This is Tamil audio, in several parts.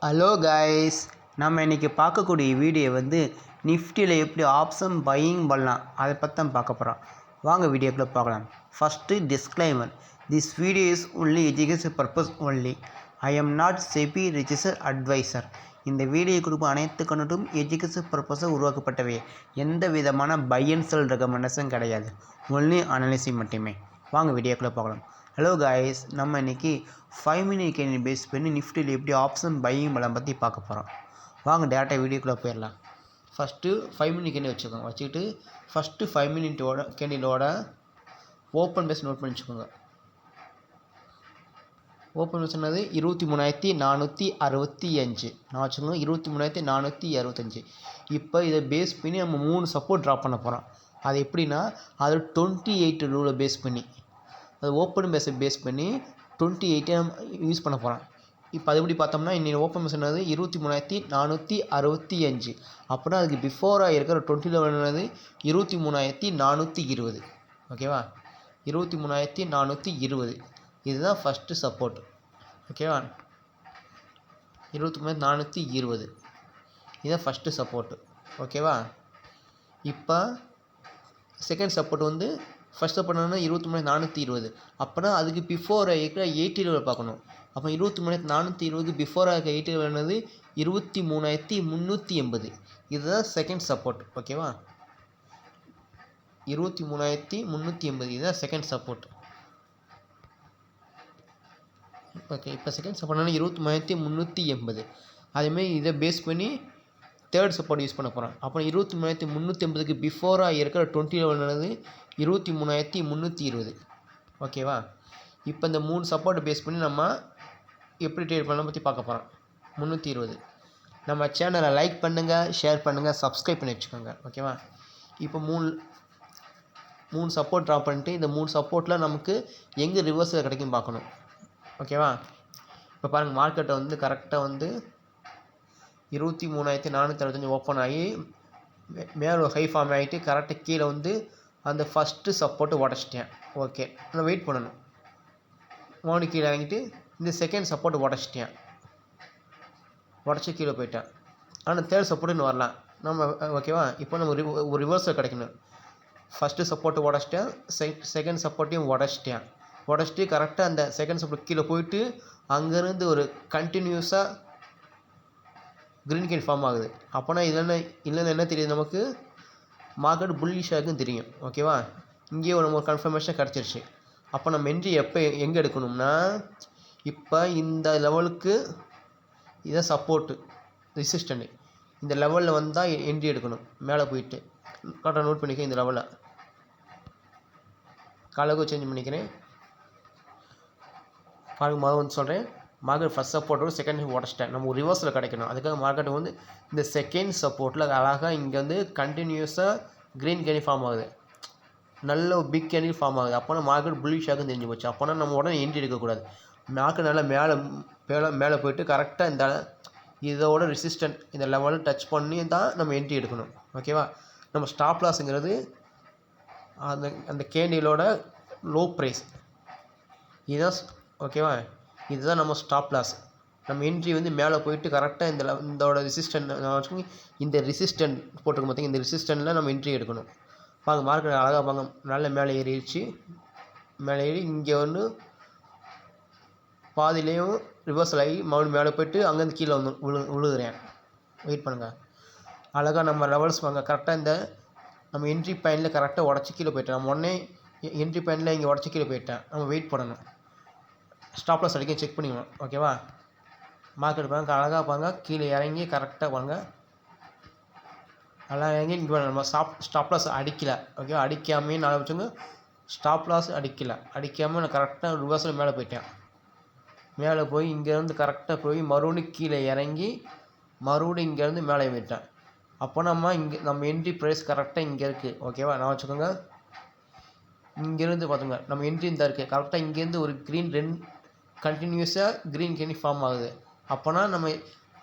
ஹலோ கைஸ், நம்ம இன்றைக்கி பார்க்கக்கூடிய வீடியோ நிஃப்டியில் எப்படி ஆப்ஷன் பையிங் பண்ணலாம் அதை பற்றி தான் பார்க்க போகிறோம். வாங்க வீடியோக்குள்ளே பார்க்கலாம். First disclaimer, this video is only education purpose only. I am not SEBI registered advisor. இந்த வீடியோ கொடுக்கும் அனைத்து கண்டென்ட்டும் எஜுகேஷன் பர்பஸை உருவாக்கப்பட்டவை. எந்த விதமான பை அண்ட் செல் ரெக்கமெண்டேஷன் கிடையாது, ஒன்லி அனாலிசிஸ் மட்டுமே. வாங்க வீடியோக்குள்ளே பார்க்கலாம். ஹலோ காய்ஸ், நம்ம இன்றைக்கி 5 மினிட் கேண்டில் பேஸ் பண்ணி நிஃப்டியில் எப்படி ஆப்ஷன் பையிங் பலம் பற்றி பார்க்க போகிறோம். வாங்க டேரெக்டாக வீடியோக்குள்ளே போயிடலாம். ஃபஸ்ட்டு 5 மினிட் கேண்டில் வச்சுக்கிட்டு ஃபஸ்ட்டு 5 மினிட்டோட கேண்டிலோட ஓப்பன் பேஸ் நோட் பண்ணி வச்சுக்கோங்க. ஓப்பன் பேஸ் என்னது 23,465 நான் வச்சுக்கோங்க. 23,465. இப்போ இதை பேஸ் பண்ணி நம்ம 3 சப்போர்ட் ட்ராப் பண்ண போகிறோம். அது எப்படின்னா, அது 28 ரூலை பேஸ் பண்ணி, அது ஓப்பன் பேஸை பேஸ் பண்ணி 28 யூஸ் பண்ண போகிறோம். இப்போ அது எப்படி பார்த்தோம்னா, இன்னைக்கு ஓப்பன் பேஸ் என்னது 23,465. அப்படின்னா அதுக்கு பிஃபோராக இருக்கிற 20 என்னது 23,420. ஓகேவா, 23,420 இதுதான் ஃபஸ்ட்டு சப்போர்ட். ஓகேவா, 23,420 இதுதான் ஃபஸ்ட்டு சப்போர்ட்டு. ஓகேவா, இப்போ செகண்ட் சப்போர்ட் ஃபஸ்ட் சப்போர்ட் என்னன்னா 23,420. அப்போனா அதுக்கு பிஃபோராக இருக்கிற 80 லெவல் பார்க்கணும். அப்போ 23,420 பிஃபோராக இருக்கிற 80 லெவல் என்னது 23,380. இதுதான் செகண்ட் சப்போர்ட். ஓகேவா, 23,380 இதுதான் செகண்ட் சப்போர்ட். ஓகே, இப்போ செகண்ட் சப்போர்ட்னா 23,380. அதேமாதிரி இதை பேஸ் பண்ணி தேர்ட் சப்போர்ட் யூஸ் பண்ண போகிறோம். அப்போ 23,380க்கு பிஃபோராக இருக்கிற 20 லெவல் என்னது 23,320. ஓகேவா, இப்போ இந்த 3 சப்போர்ட்டை பேஸ் பண்ணி நம்ம எப்படி ட்ரேட் பண்ணலாம் பற்றி பார்க்க போகிறோம். 320. நம்ம சேனலை லைக் பண்ணுங்கள், ஷேர் பண்ணுங்கள், சப்ஸ்கிரைப் பண்ணி வச்சுக்கோங்க. ஓகேவா, இப்போ 3 சப்போர்ட் ட்ராப் பண்ணிட்டு இந்த 3 சப்போர்ட்டில் நமக்கு எங்கே ரிவர்ஸில் கிடைக்கும் பார்க்கணும். ஓகேவா, இப்போ பாருங்கள், மார்க்கெட்டை கரெக்டாக 23,465 ஓப்பன் ஆகி மேலே ஹை ஃபார்ம் ஆகிட்டு கரெக்டாக கீழே அந்த ஃபஸ்ட்டு சப்போர்ட்டு உடச்சிட்டேன். ஓகே, நான் வெயிட் பண்ணணும். கீழே இறங்கிட்டு இந்த செகண்ட் சப்போர்ட் உடச்சிட்டேன். உடச்சி கீழே போயிட்டேன். ஆனால் தேர்ட் சப்போர்ட்டுன்னு வரலாம் நம்ம. ஓகேவா, இப்போ நம்ம ஒரு ரிவர்ஸில் கிடைக்கணும். ஃபஸ்ட்டு சப்போர்ட்டு உடச்சிட்டேன், செகண்ட் சப்போர்ட்டையும் உடச்சிட்டு கரெக்டாக அந்த செகண்ட் சப்போர்ட் கீழே போயிட்டு அங்கேருந்து ஒரு கண்டினியூஸாக க்ரீன் கேன் ஃபார்ம் ஆகுது. அப்போனா இல்லைன்னா என்ன தெரியுது நமக்கு, மார்க்கெட் புல்லிஷாக இருக்குன்னு தெரியும். ஓகேவா, இங்கேயே நம்ம ஒரு கன்ஃபர்மேஷன் கிடச்சிருச்சு. அப்போ நம்ம என்ட்ரி எங்கே எடுக்கணும்னா, இப்போ இந்த லெவலுக்கு இதான் சப்போர்ட்டு, ரெசிஸ்டன்ட். இந்த லெவலில் வந்தால் என்ட்ரி எடுக்கணும். மேலே போயிட்டு கரெக்டாக நோட் பண்ணிக்க. இந்த லெவலில் கலகு சேஞ்ச் பண்ணிக்கிறேன். பாருங்க, சொல்கிறேன். மார்க்கெட் ஃபஸ்ட் சப்போர்ட்டோட செகண்ட் உடச்சிட்டேன். நம்ம ஒரு ரிவர்ஸில் கிடைக்கணும். அதுக்காக மார்க்கெட் இந்த செகண்ட் சப்போர்ட்டில் அழகாக இங்கே கண்டினியூஸாக க்ரீன் கேண்டில் ஃபார்ம் ஆகுது. நல்ல ஒரு பிக் கேண்டில் ஃபார்ம் ஆகுது. அப்போனா மார்க்கெட் புல்லிஷாக தெரிஞ்சு போச்சு. அப்போனா நம்ம உடனே என்ட்ரி எடுக்கக்கூடாது. மார்க்கெட் நல்லா மேலே போயிட்டு கரெக்டாக இதோட ரெசிஸ்டன்ட் இந்த லெவலில் டச் பண்ணி தான் நம்ம என்ட்ரி எடுக்கணும். ஓகேவா, நம்ம ஸ்டாப் லாஸுங்கிறது அந்த கேண்டிலோட லோ ப்ரைஸ் இதுதான். ஓகேவா, இதுதான் நம்ம ஸ்டாப் லாஸ். நம்ம என்ட்ரி மேலே போயிட்டு கரெக்டாக இதோட ரெசிஸ்டன்ட் இந்த ரெசிஸ்டன்ட் போட்டிருக்க பார்த்தீங்க, இந்த ரெசிஸ்டன்ட்டில் நம்ம என்ட்ரி எடுக்கணும். பாருங்க, மார்க்கெட் அழகாக பாருங்க, நல்ல மேலே ஏறிடுச்சு. மேலே ஏறி இங்கே பாதிலேயும் ரிவர்சல் ஆகி மறுபடியும் மேலே போயிட்டு அங்கேருந்து கீழே விழுகிறேன். வெயிட் பண்ணுங்கள். அழகாக நம்ம லெவல்ஸ் வாங்க கரெக்டாக நம்ம என்ட்ரி பாயிண்டில் கரெக்டாக உடச்சி கீழே போயிட்டேன். நம்ம உடனே என்ட்ரி பாயிண்டில் இங்கே உடச்சி கீழே போயிட்டேன். நம்ம வெயிட் பண்ணணும். ஸ்டாப் லாஸ் அடிக்க செக் பண்ணிக்கணும். ஓகேவா, மார்க்கெட் பாருங்க, அழகாக பாருங்க, கீழே இறங்கி கரெக்டாக வாங்க. நல்லா இறங்கி இங்கே நம்ம ஸ்டாப் லாஸ் அடிக்கலை. ஓகேவா, அடிக்காமே நான் வச்சுங்க. ஸ்டாப் லாஸ் அடிக்காமல் நான் கரெக்டாக ரிவர்ஸில் மேலே போயிட்டேன். மேலே போய் இங்கேருந்து கரெக்டாக போய் மறுபடியும் கீழே இறங்கி மறுபடியும் இங்கேருந்து மேலே போயிட்டேன். அப்போ நம்ம என்ட்ரி ப்ரைஸ் கரெக்டாக இங்கே இருக்குது. ஓகேவா, நான் வச்சுக்கோங்க. இங்கேருந்து பார்த்துங்க, நம்ம என்ட்ரி இந்த இருக்குது. கரெக்டாக இங்கேருந்து ஒரு கண்டினியூஸாக க்ரீன் கேண்டி ஃபார்ம் ஆகுது. அப்போனா நம்ம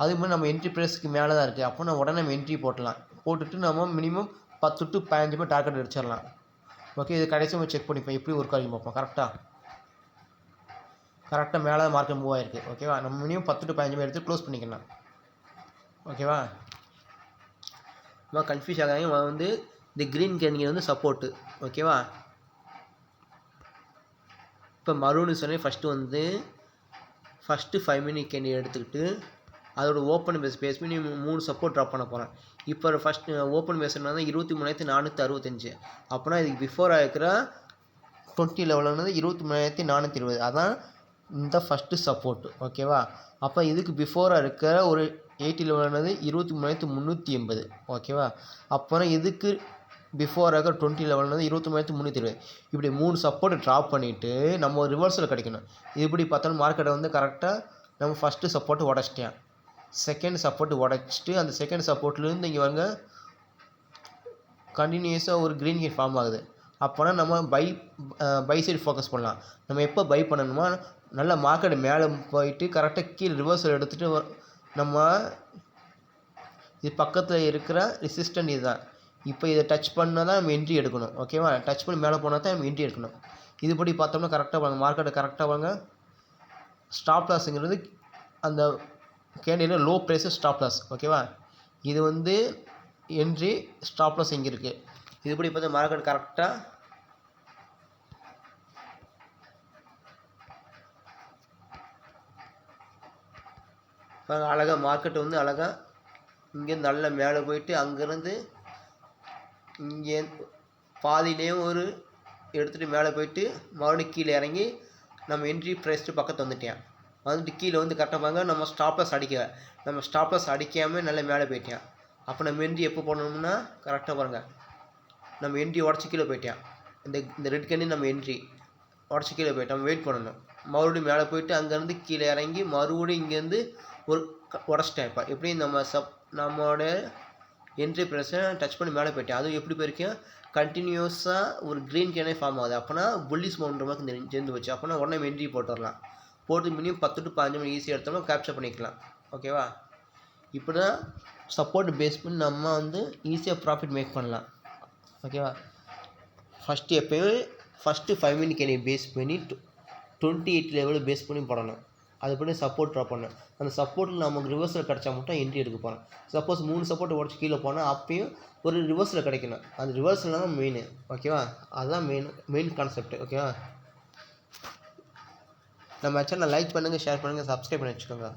அது மாதிரி நம்ம என்ட்ரி ப்ரைஸ்க்கு மேலே தான் இருக்குது. அப்போ உடனே நம்ம என்ட்ரி போட்டுட்டு நம்ம மினிமம் 10 to 15 டார்கெட் அடிச்சிடலாம். ஓகே, இது கடைசியாக செக் பண்ணிப்போம் எப்படி ஒர்க் ஆகி பார்ப்போம். கரெக்டாக மேலே மார்க்கெட் மூவ் ஆகிருக்கு. ஓகேவா, நம்ம மினிமம் 10 to 15 எடுத்து க்ளோஸ் பண்ணிக்கலாம். ஓகேவா, நம்ம கன்ஃபியூஸ் ஆகாதீங்க. வந்து இந்த க்ரீன் கேண்டில் வந்து சப்போர்ட்டு. ஓகேவா, இப்போ மரூன்னு சொன்னே ஃபஸ்ட்டு 5 மினிட் கேண்டில் எடுத்துக்கிட்டு அதோட ஓப்பன் பேஸ் பண்ணி 3 சப்போர்ட் ட்ராப் பண்ண போகிறேன். இப்போ ஃபஸ்ட்டு ஓப்பன் பேஸ்னா தான் 23,465. அப்போனா இதுக்கு பிஃபோராக இருக்கிற 20 லெவலில் 23,420. அதான் இந்த ஃபஸ்ட்டு சப்போர்ட்டு. ஓகேவா, அப்போ இதுக்கு பிஃபோராக இருக்கிற ஒரு 80 லெவலானது 23,380. ஓகேவா, அப்புறம் இதுக்கு பிஃபோராக இருக்கிற 20 லெவல்னது 23,320. இப்படி 3 சப்போர்ட் ட்ராப் பண்ணிவிட்டு நம்ம ஒரு ரிவர்சல் கிடைக்கணும். இப்படி பார்த்தாலும் மார்க்கெட்டை வந்து கரெக்டாக நம்ம ஃபஸ்ட்டு சப்போர்ட்டு உடச்சிட்டேன். செகண்ட் சப்போர்ட் உடச்சிட்டு அந்த செகண்ட் சப்போர்ட்லேருந்து இங்கே வாங்க கண்டினியூஸாக ஒரு க்ரீன் கேட் ஃபார்ம் ஆகுது. அப்போனா நம்ம பை சைடு ஃபோக்கஸ் பண்ணலாம். நம்ம எப்போ பை பண்ணணுமா, நல்ல மார்க்கெட் மேலே போயிட்டு கரெக்டாக கீழே ரிவர்சல் எடுத்துகிட்டு நம்ம இது பக்கத்தில் இருக்கிற ரெசிஸ்டன்ட் இதுதான். இப்போ இதை டச் பண்ணால் தான் நம்ம என்ட்ரி எடுக்கணும். ஓகேவா, டச் பண்ணி மேலே போனால் தான் நம்ம என்ட்ரி எடுக்கணும். இதுபடி பார்த்தோம்னா கரெக்டாக வாங்க, மார்க்கெட்டை கரெக்டாக வாங்க. ஸ்டாப் லாஸுங்கிறது அந்த candle low price stop loss. ஓகேவா, இது வந்து என்ட்ரி, ஸ்டாப் லாஸ் இங்கே இருக்குது. இதுபடி பார்த்தா மார்க்கெட் கரெக்டாக அழகாக மார்க்கெட் வந்து அழகாக இங்கேருந்து நல்ல மேலே போயிட்டு அங்கேருந்து இங்கே பாதியிலேயும் ஒரு எடுத்துகிட்டு மேலே போயிட்டு மறுபடியும் கீழே இறங்கி நம்ம என்ட்ரி ப்ரைஸ்ட்டு பக்கத்து வந்துட்டேன். வந்துட்டு கீழே வந்து கரெக்டாக பாருங்க, நம்ம ஸ்டாப்லஸ் அடிக்காமல் நல்லா மேலே போயிட்டேன். அப்போ நம்ம என்ட்ரி எப்போ போடணும்னா கரெக்டாக பாருங்கள், நம்ம என்ட்ரி உடச்சி கீழே போயிட்டேன். இந்த ரெட் கேண்டி நம்ம என்ட்ரி உடச்சி கீழே போயிட்டோம். நம்ம வெயிட் பண்ணணும். மறுபடியும் மேலே போயிட்டு அங்கேருந்து கீழே இறங்கி மறுபடியும் இங்கேருந்து ஒரு உடச்சிட்டேன். இப்போ எப்படி நம்மளோட என்ட்ரி ப்ரைஸை டச் பண்ணி மேலே போயிட்டேன். அதுவும் எப்படி போயிருக்கேன், கண்டினியூஸாக ஒரு க்ரீன் கேனே ஃபார்ம் ஆகுது. அப்போனா புல்லிஸ் மவுண்ட் மாதிரி சேர்ந்து வச்சு அப்போனா உடனே என்ட்ரி போட்டுடலாம். போட்டு மினிமம் 10 to 15 மணி ஈஸியாக எடுத்தோம்னா கேப்சர் பண்ணிக்கலாம். ஓகேவா, இப்படி தான் சப்போர்ட் பேஸ் பண்ணி நம்ம வந்து ஈஸியாக ப்ராஃபிட் மேக் பண்ணலாம். ஓகேவா, எப்போயுமே ஃபஸ்ட்டு 5 மினிட் கேண்டில் பேஸ் பண்ணி 28 லெவலில் பேஸ் பண்ணி போடணும். அது பண்ணி சப்போர்ட் ட்ராப் பண்ணணும். அந்த சப்போர்ட்டில் நமக்கு ரிவர்சல் கிடச்சா மட்டும் என்ட்ரி எடுக்க போகிறோம். சப்போஸ் 3 சப்போர்ட் உடச்சி கீழே போனால் அப்பயும் ஒரு ரிவர்சல் கிடைக்கணும். அந்த ரிவர்சல் தான் மெயின். ஓகேவா, அதுதான் மெயின் கான்செப்ட். ஓகேவா, நம்ம சேனலை லைக் பண்ணுங்கள், ஷேர் பண்ணுங்கள், சப்ஸ்கிரைப் பண்ணி வச்சுக்கோங்க.